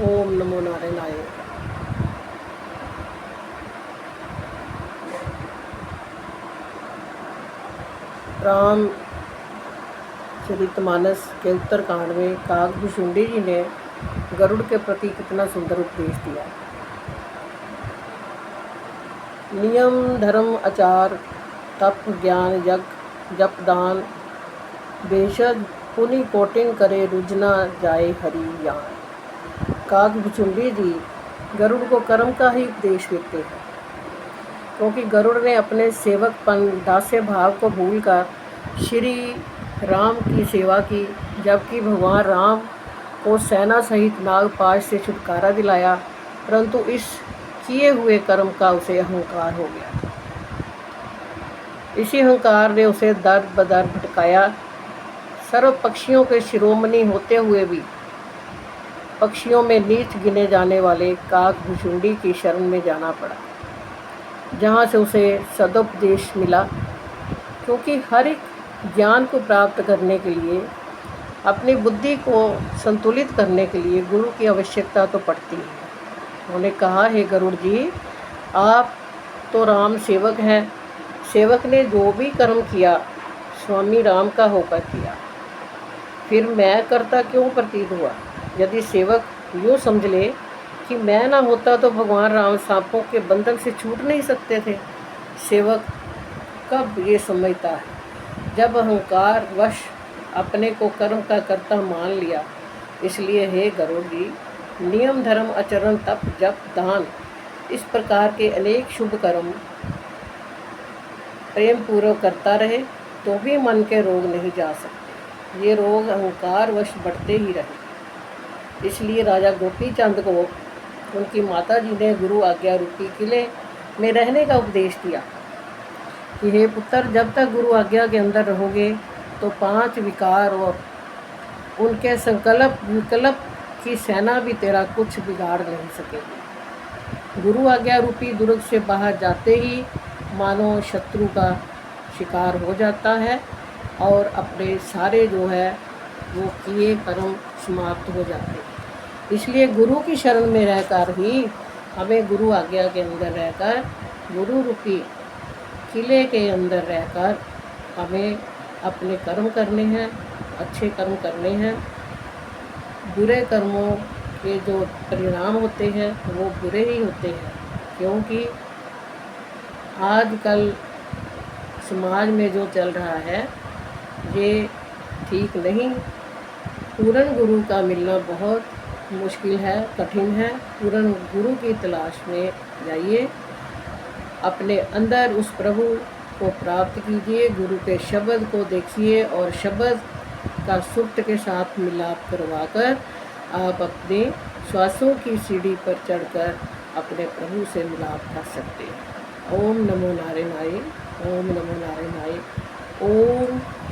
ओम नमो नारायणाय। राम चरितमानस के उत्तरकांड में काकभुशुंडी जी ने गरुड़ के प्रति कितना सुंदर उपदेश दिया। नियम धर्म आचार तप ज्ञान यज्ञ जप दान बेशद पुनि कोटिन करे रुजना जाए हरि यान। काकभुशुंडी जी गरुड़ को कर्म का ही उपदेश देते हैं, क्योंकि गरुड़ ने अपने सेवकपन दास्य भाव को भूलकर श्री राम की सेवा की, जबकि भगवान राम को सेना सहित नागपाश से छुटकारा दिलाया, परंतु इस किए हुए कर्म का उसे अहंकार हो गया। इसी अहंकार ने उसे दर बदर भटकाया। सर्व पक्षियों के शिरोमणि होते हुए भी पक्षियों में नीच गिने जाने वाले काकभुशुंडी की शरण में जाना पड़ा, जहाँ से उसे सदुपदेश मिला। क्योंकि हर एक ज्ञान को प्राप्त करने के लिए, अपनी बुद्धि को संतुलित करने के लिए गुरु की आवश्यकता तो पड़ती है। उन्होंने कहा, हे गरुड़ जी, आप तो राम सेवक हैं। सेवक ने जो भी कर्म किया स्वामी राम का होकर किया, फिर मैं करता क्यों प्रतीत हुआ? यदि सेवक यूँ समझ ले कि मैं ना होता तो भगवान राम सांपों के बंधन से छूट नहीं सकते थे। सेवक कब ये समझता है? जब अहंकार वश अपने को कर्म का कर्ता मान लिया। इसलिए हे गरुड़ जी, नियम धर्म आचरण तप जप दान इस प्रकार के अनेक शुभ कर्म प्रेम पूर्वक करता रहे तो भी मन के रोग नहीं जा सकते। ये रोग अहंकार वश बढ़ते ही रहे। इसलिए राजा गोपी चंद को उनकी माता जी ने गुरु आज्ञा रूपी किले में रहने का उपदेश दिया कि हे पुत्र, जब तक गुरु आज्ञा के अंदर रहोगे तो 5 विकार और उनके संकल्प विकल्प की सेना भी तेरा कुछ बिगाड़ नहीं सकेगी। गुरु आज्ञा रूपी दुर्ग से बाहर जाते ही मानो शत्रु का शिकार हो जाता है और अपने सारे जो है वो किए कर्म समाप्त हो जाते हैं। इसलिए गुरु की शरण में रहकर ही हमें गुरु आज्ञा के अंदर रहकर, गुरु रूपी किले के अंदर रहकर हमें अपने कर्म करने हैं, अच्छे कर्म करने हैं। बुरे कर्मों के जो परिणाम होते हैं वो बुरे ही होते हैं, क्योंकि आजकल समाज में जो चल रहा है ये ठीक नहीं। पूर्ण गुरु का मिलना बहुत मुश्किल है, कठिन है। पूर्ण गुरु की तलाश में जाइए, अपने अंदर उस प्रभु को प्राप्त कीजिए, गुरु के शब्द को देखिए और शब्द का सुक्त के साथ मिलाप करवाकर आप अपने श्वासों की सीढ़ी पर चढ़कर अपने प्रभु से मिलाप कर सकते हैं। ओम नमो नारायणाय, ओम नमो नारायणाय, ओम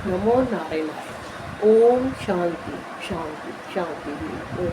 नमो नारायणाय। ओम शांति शांति शांति। ओम।